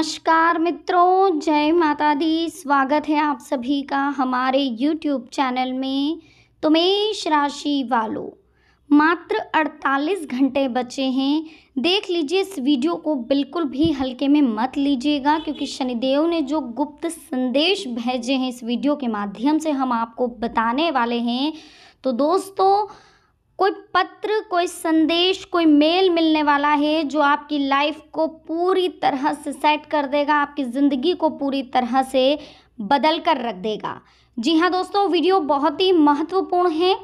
नमस्कार मित्रों, जय माता दी। स्वागत है आप सभी का हमारे YouTube चैनल में। तो मेष राशि वालों, मात्र 48 घंटे बचे हैं। देख लीजिए, इस वीडियो को बिल्कुल भी हल्के में मत लीजिएगा, क्योंकि शनिदेव ने जो गुप्त संदेश भेजे हैं इस वीडियो के माध्यम से हम आपको बताने वाले हैं। तो दोस्तों, कोई पत्र, कोई संदेश, कोई मेल मिलने वाला है जो आपकी लाइफ को पूरी तरह से सेट कर देगा, आपकी ज़िंदगी को पूरी तरह से बदल कर रख देगा। जी हाँ दोस्तों, वीडियो बहुत ही महत्वपूर्ण है,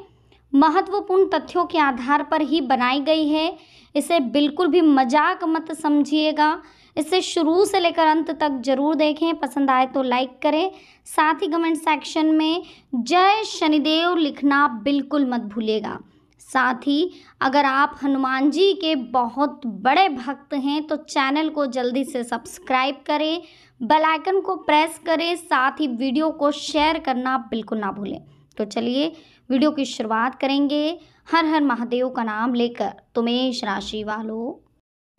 महत्वपूर्ण तथ्यों के आधार पर ही बनाई गई है। इसे बिल्कुल भी मजाक मत समझिएगा। इसे शुरू से लेकर अंत तक जरूर देखें। पसंद आए तो लाइक करें, साथ ही कमेंट सेक्शन में जय शनिदेव लिखना बिल्कुल मत भूलिएगा। साथ ही अगर आप हनुमान जी के बहुत बड़े भक्त हैं तो चैनल को जल्दी से सब्सक्राइब करें, बेल आइकन को प्रेस करें, साथ ही वीडियो को शेयर करना बिल्कुल ना भूलें। तो चलिए वीडियो की शुरुआत करेंगे हर हर महादेव का नाम लेकर। तो मेष राशि वालों,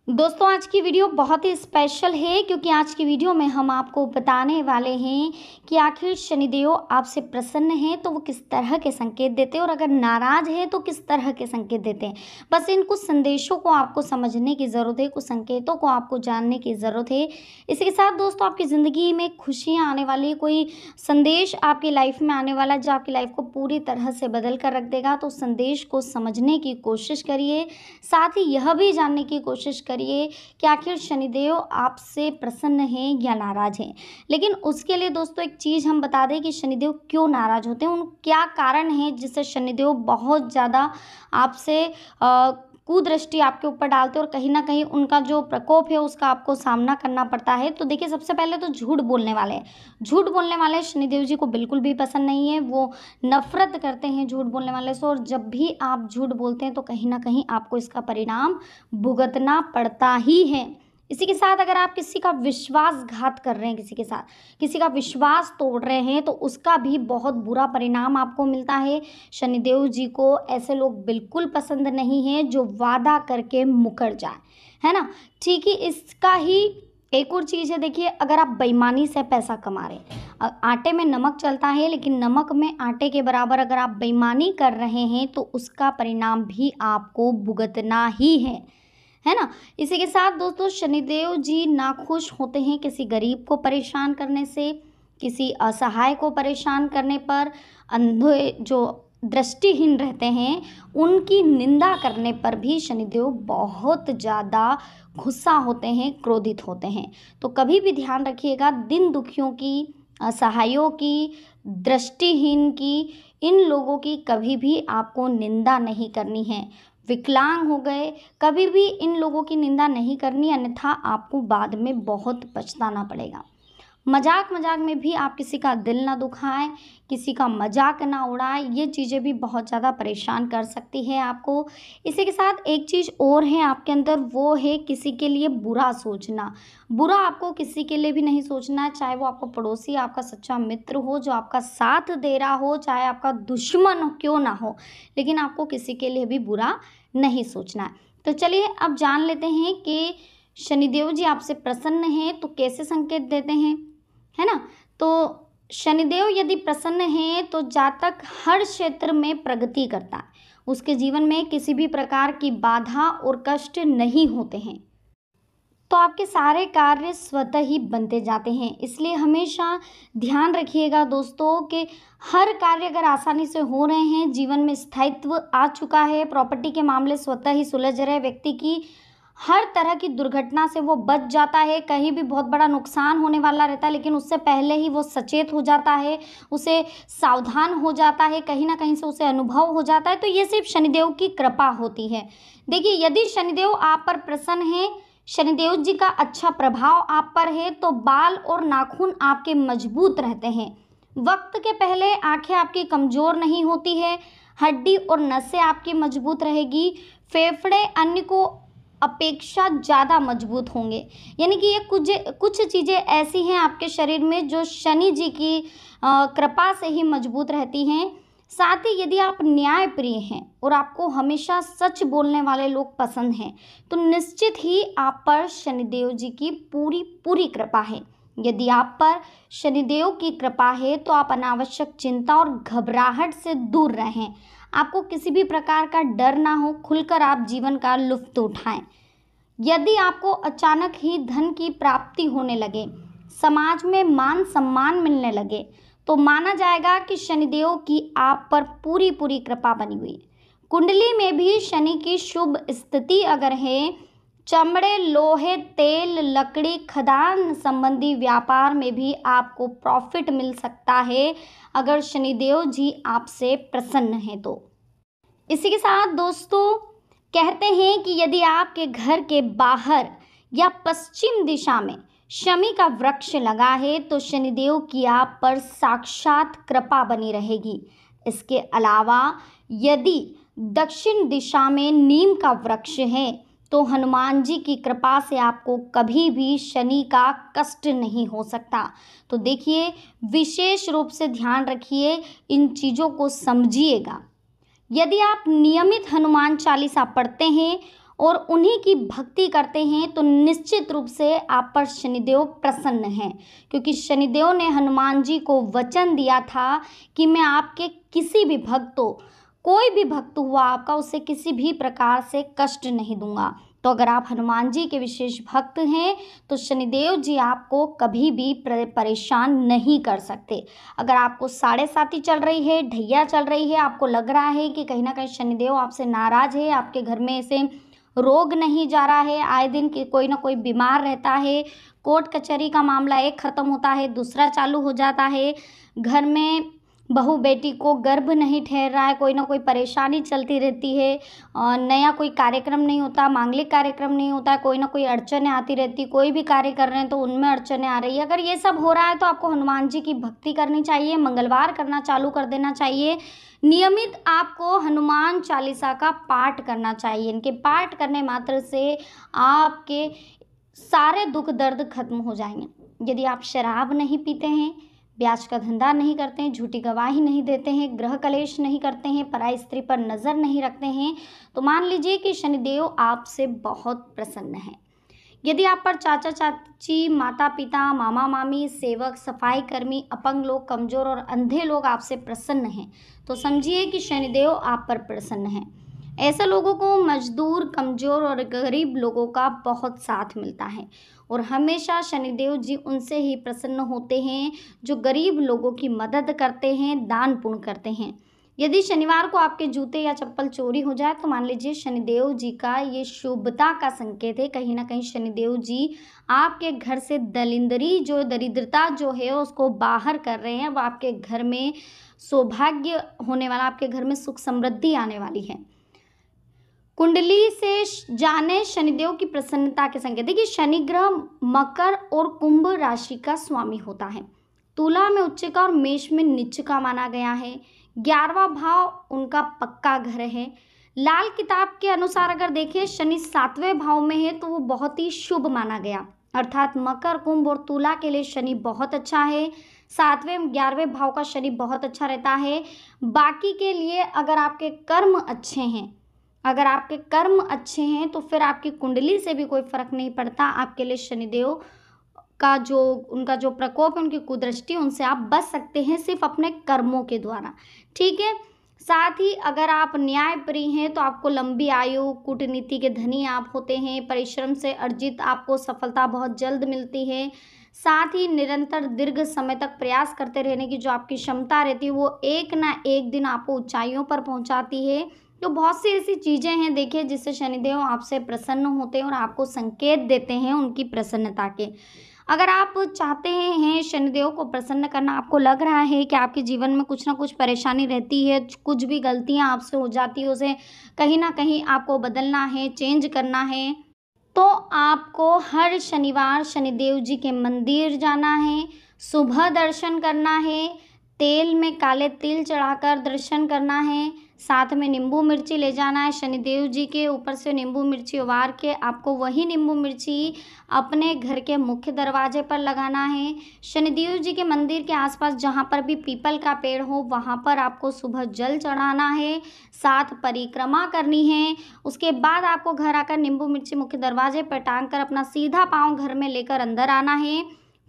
दोस्तों आज की वीडियो बहुत ही स्पेशल है, क्योंकि आज की वीडियो में हम आपको बताने वाले हैं कि आखिर शनिदेव आपसे प्रसन्न हैं तो वो किस तरह के संकेत देते हैं, और अगर नाराज़ है तो किस तरह के संकेत देते हैं। बस इन कुछ संदेशों को आपको समझने की ज़रूरत है, कुछ संकेतों को आपको जानने की ज़रूरत है। इसी के साथ दोस्तों, आपकी ज़िंदगी में खुशियाँ आने वाली, कोई संदेश आपकी लाइफ में आने वाला जो आपकी लाइफ को पूरी तरह से बदल कर रख देगा। तो संदेश को समझने की कोशिश करिए, साथ ही यह भी जानने की कोशिश करिए कि आखिर शनिदेव आपसे प्रसन्न हैं या नाराज हैं। लेकिन उसके लिए दोस्तों एक चीज़ हम बता दें कि शनिदेव क्यों नाराज होते हैं, उन क्या कारण है जिससे शनिदेव बहुत ज़्यादा आपसे कुदृष्टि आपके ऊपर डालते हैं, और कहीं ना कहीं उनका जो प्रकोप है उसका आपको सामना करना पड़ता है। तो देखिए, सबसे पहले तो झूठ बोलने वाले, झूठ बोलने वाले शनिदेव जी को बिल्कुल भी पसंद नहीं है। वो नफरत करते हैं झूठ बोलने वाले से, और जब भी आप झूठ बोलते हैं तो कहीं ना कहीं आपको इसका परिणाम भुगतना पड़ता ही है। इसी के साथ अगर आप किसी का विश्वासघात कर रहे हैं, किसी के साथ किसी का विश्वास तोड़ रहे हैं, तो उसका भी बहुत बुरा परिणाम आपको मिलता है। शनिदेव जी को ऐसे लोग बिल्कुल पसंद नहीं हैं जो वादा करके मुकर जाए, है ना। ठीक ही इसका ही एक और चीज़ है। देखिए, अगर आप बेईमानी से पैसा कमा रहे हैं, आटे में नमक चलता है, लेकिन नमक में आटे के बराबर अगर आप बेईमानी कर रहे हैं तो उसका परिणाम भी आपको भुगतना ही है ना। इसी के साथ दोस्तों, शनिदेव जी नाखुश होते हैं किसी गरीब को परेशान करने से, किसी असहाय को परेशान करने पर, अंधे जो दृष्टिहीन रहते हैं उनकी निंदा करने पर भी शनिदेव बहुत ज़्यादा गुस्सा होते हैं, क्रोधित होते हैं। तो कभी भी ध्यान रखिएगा, दिन दुखियों की, असहायों की, दृष्टिहीन की, इन लोगों की कभी भी आपको निंदा नहीं करनी है। विकलांग हो गए, कभी भी इन लोगों की निंदा नहीं करनी, अन्यथा आपको बाद में बहुत पछताना पड़ेगा। मजाक मजाक में भी आप किसी का दिल ना दुखाएं, किसी का मजाक ना उड़ाएं, ये चीज़ें भी बहुत ज़्यादा परेशान कर सकती है आपको। इसी के साथ एक चीज़ और है आपके अंदर, वो है किसी के लिए बुरा सोचना। बुरा आपको किसी के लिए भी नहीं सोचना है, चाहे वो आपका पड़ोसी, आपका सच्चा मित्र हो जो आपका साथ दे रहा हो, चाहे आपका दुश्मन क्यों ना हो, लेकिन आपको किसी के लिए भी बुरा नहीं सोचना है। तो चलिए अब जान लेते हैं कि शनिदेव जी आपसे प्रसन्न हैं तो कैसे संकेत देते हैं, है ना। तो शनिदेव यदि प्रसन्न हैं तो जातक हर क्षेत्र में प्रगति करता है, उसके जीवन में किसी भी प्रकार की बाधा और कष्ट नहीं होते हैं, तो आपके सारे कार्य स्वतः ही बनते जाते हैं। इसलिए हमेशा ध्यान रखिएगा दोस्तों कि हर कार्य अगर आसानी से हो रहे हैं, जीवन में स्थायित्व आ चुका है, प्रॉपर्टी के मामले स्वतः ही सुलझ रहे व्यक्ति की, हर तरह की दुर्घटना से वो बच जाता है, कहीं भी बहुत बड़ा नुकसान होने वाला रहता है लेकिन उससे पहले ही वो सचेत हो जाता है, उसे सावधान हो जाता है, कहीं ना कहीं से उसे अनुभव हो जाता है। तो ये सिर्फ शनिदेव की कृपा होती है। देखिए, यदि शनिदेव आप पर प्रसन्न है, शनिदेव जी का अच्छा प्रभाव आप पर है, तो बाल और नाखून आपके मजबूत रहते हैं, वक्त के पहले आंखें आपकी कमज़ोर नहीं होती है, हड्डी और नसें आपकी मजबूत रहेगी, फेफड़े अन्य को अपेक्षा ज़्यादा मजबूत होंगे। यानी कि ये कुछ चीज़ें ऐसी हैं आपके शरीर में जो शनि जी की कृपा से ही मजबूत रहती हैं। साथ ही यदि आप न्याय प्रिय हैं और आपको हमेशा सच बोलने वाले लोग पसंद हैं तो निश्चित ही आप पर शनिदेव जी की पूरी पूरी कृपा है। यदि आप पर शनिदेव की कृपा है तो आप अनावश्यक चिंता और घबराहट से दूर रहें। आपको किसी भी प्रकार का डर ना हो, खुलकर आप जीवन का लुत्फ उठाएं। यदि आपको अचानक ही धन की प्राप्ति होने लगे, समाज में मान सम्मान मिलने लगे, तो माना जाएगा कि शनिदेव की आप पर पूरी पूरी कृपा बनी हुई है। कुंडली में भी शनि की शुभ स्थिति अगर है, चमड़े, लोहे, तेल, लकड़ी, खदान संबंधी व्यापार में भी आपको प्रॉफिट मिल सकता है अगर शनिदेव जी आपसे प्रसन्न हैं तो। इसी के साथ दोस्तों कहते हैं कि यदि आपके घर के बाहर या पश्चिम दिशा में शमी का वृक्ष लगा है तो शनिदेव की आप पर साक्षात कृपा बनी रहेगी। इसके अलावा यदि दक्षिण दिशा में नीम का वृक्ष है तो हनुमान जी की कृपा से आपको कभी भी शनि का कष्ट नहीं हो सकता। तो देखिए, विशेष रूप से ध्यान रखिए, इन चीज़ों को समझिएगा। यदि आप नियमित हनुमान चालीसा पढ़ते हैं और उन्हीं की भक्ति करते हैं तो निश्चित रूप से आप पर शनिदेव प्रसन्न हैं, क्योंकि शनिदेव ने हनुमान जी को वचन दिया था कि मैं आपके किसी भी भक्तों, कोई भी भक्त हुआ आपका, उसे किसी भी प्रकार से कष्ट नहीं दूंगा। तो अगर आप हनुमान जी के विशेष भक्त हैं तो शनिदेव जी आपको कभी भी परेशान नहीं कर सकते। अगर आपको 7.5 चल रही है, ढैया चल रही है, आपको लग रहा है कि कहीं ना कहीं शनिदेव आपसे नाराज है, आपके घर में ऐसे रोग नहीं जा रहा है, आए दिन के कोई ना कोई बीमार रहता है, कोर्ट कचहरी का मामला एक ख़त्म होता है दूसरा चालू हो जाता है, घर में बहू बेटी को गर्भ नहीं ठहर रहा है, कोई ना कोई परेशानी चलती रहती है, नया कोई कार्यक्रम नहीं होता, मांगलिक कार्यक्रम नहीं होता है, कोई ना कोई अड़चनें आती रहती, कोई भी कार्य कर रहे हैं तो उनमें अड़चनें आ रही है। अगर ये सब हो रहा है तो आपको हनुमान जी की भक्ति करनी चाहिए, मंगलवार करना चालू कर देना चाहिए। नियमित आपको हनुमान चालीसा का पाठ करना चाहिए। इनके पाठ करने मात्र से आपके सारे दुख दर्द खत्म हो जाएंगे। यदि आप शराब नहीं पीते हैं, ब्याज का धंधा नहीं करते हैं, झूठी गवाही नहीं देते हैं, ग्रह कलेश नहीं करते हैं, पराई स्त्री पर नज़र नहीं रखते हैं, तो मान लीजिए कि शनिदेव आपसे बहुत प्रसन्न है। यदि आप पर चाचा चाची, माता पिता, मामा मामी, सेवक, सफाई कर्मी, अपंग लोग, कमज़ोर और अंधे लोग आपसे प्रसन्न हैं तो समझिए कि शनिदेव आप पर प्रसन्न हैं। ऐसे लोगों को मजदूर, कमज़ोर और गरीब लोगों का बहुत साथ मिलता है और हमेशा शनिदेव जी उनसे ही प्रसन्न होते हैं जो गरीब लोगों की मदद करते हैं, दान पुण्य करते हैं। यदि शनिवार को आपके जूते या चप्पल चोरी हो जाए तो मान लीजिए शनिदेव जी का ये शुभता का संकेत है। कहीं ना कहीं शनिदेव जी आपके घर से दरिद्रता जो है उसको बाहर कर रहे हैं। वो आपके घर में सौभाग्य होने वाला, आपके घर में सुख समृद्धि आने वाली है। कुंडली से जाने शनिदेव की प्रसन्नता के संकेत। देखिए, शनि ग्रह मकर और कुंभ राशि का स्वामी होता है। तुला में उच्च का और मेष में नीच का माना गया है। 11वां भाव उनका पक्का घर है। लाल किताब के अनुसार अगर देखिए शनि 7वें भाव में है तो वो बहुत ही शुभ माना गया, अर्थात मकर, कुंभ और तुला के लिए शनि बहुत अच्छा है। 7वें 11वें भाव का शनि बहुत अच्छा रहता है। बाकी के लिए अगर आपके कर्म अच्छे हैं तो फिर आपकी कुंडली से भी कोई फर्क नहीं पड़ता। आपके लिए शनिदेव का उनका जो प्रकोप है, उनकी कुदृष्टि, उनसे आप बच सकते हैं सिर्फ अपने कर्मों के द्वारा। ठीक है। साथ ही अगर आप न्यायप्रिय हैं तो आपको लंबी आयु, कूटनीति के धनी आप होते हैं। परिश्रम से अर्जित आपको सफलता बहुत जल्द मिलती है। साथ ही निरंतर दीर्घ समय तक प्रयास करते रहने की जो आपकी क्षमता रहती है वो एक ना एक दिन आपको ऊंचाइयों पर पहुंचाती है। तो बहुत सी ऐसी चीज़ें हैं देखिए जिससे शनिदेव आपसे प्रसन्न होते हैं और आपको संकेत देते हैं उनकी प्रसन्नता के। अगर आप चाहते हैं शनिदेव को प्रसन्न करना, आपको लग रहा है कि आपके जीवन में कुछ ना कुछ परेशानी रहती है, कुछ भी गलतियां आपसे हो जाती है, उसे कहीं ना कहीं आपको बदलना है, चेंज करना है, तो आपको हर शनिवार शनिदेव जी के मंदिर जाना है, सुबह दर्शन करना है, तेल में काले तिल चढ़ाकर दर्शन करना है। साथ में नींबू मिर्ची ले जाना है। शनिदेव जी के ऊपर से नींबू मिर्ची उबार के आपको वही नींबू मिर्ची अपने घर के मुख्य दरवाजे पर लगाना है। शनिदेव जी के मंदिर के आसपास जहाँ पर भी पीपल का पेड़ हो वहाँ पर आपको सुबह जल चढ़ाना है, साथ परिक्रमा करनी है। उसके बाद आपको घर आकर नींबू मिर्ची मुख्य दरवाजे पर टांग कर अपना सीधा पाँव घर में लेकर अंदर आना है।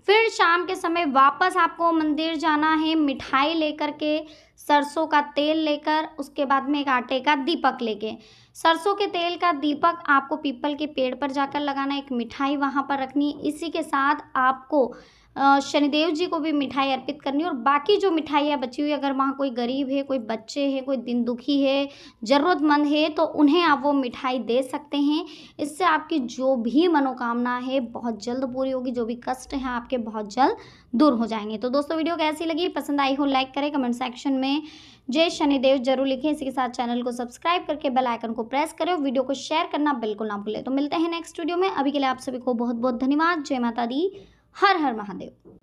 फिर शाम के समय वापस आपको मंदिर जाना है, मिठाई लेकर के, सरसों का तेल लेकर, उसके बाद में एक आटे का दीपक लेके। सरसों के तेल का दीपक आपको पीपल के पेड़ पर जाकर लगाना है, एक मिठाई वहाँ पर रखनी है। इसी के साथ आपको शनिदेव जी को भी मिठाई अर्पित करनी है। और बाकी जो मिठाइयाँ बची हुई, अगर वहाँ कोई गरीब है, कोई बच्चे हैं, कोई दिन दुखी है, ज़रूरतमंद है, तो उन्हें आप वो मिठाई दे सकते हैं। इससे आपकी जो भी मनोकामना है बहुत जल्द पूरी होगी, जो भी कष्ट हैं आपके बहुत जल्द दूर हो जाएंगे। तो दोस्तों वीडियो कैसी लगी, पसंद आई हो लाइक करें, कमेंट सेक्शन में जय शनिदेव जरूर लिखें। इसी के साथ चैनल को सब्सक्राइब करके बेल आइकन को प्रेस करें और वीडियो को शेयर करना बिल्कुल ना भूलें। तो मिलते हैं नेक्स्ट वीडियो में। अभी के लिए आप सभी को बहुत बहुत धन्यवाद। जय माता दी, हर हर महादेव।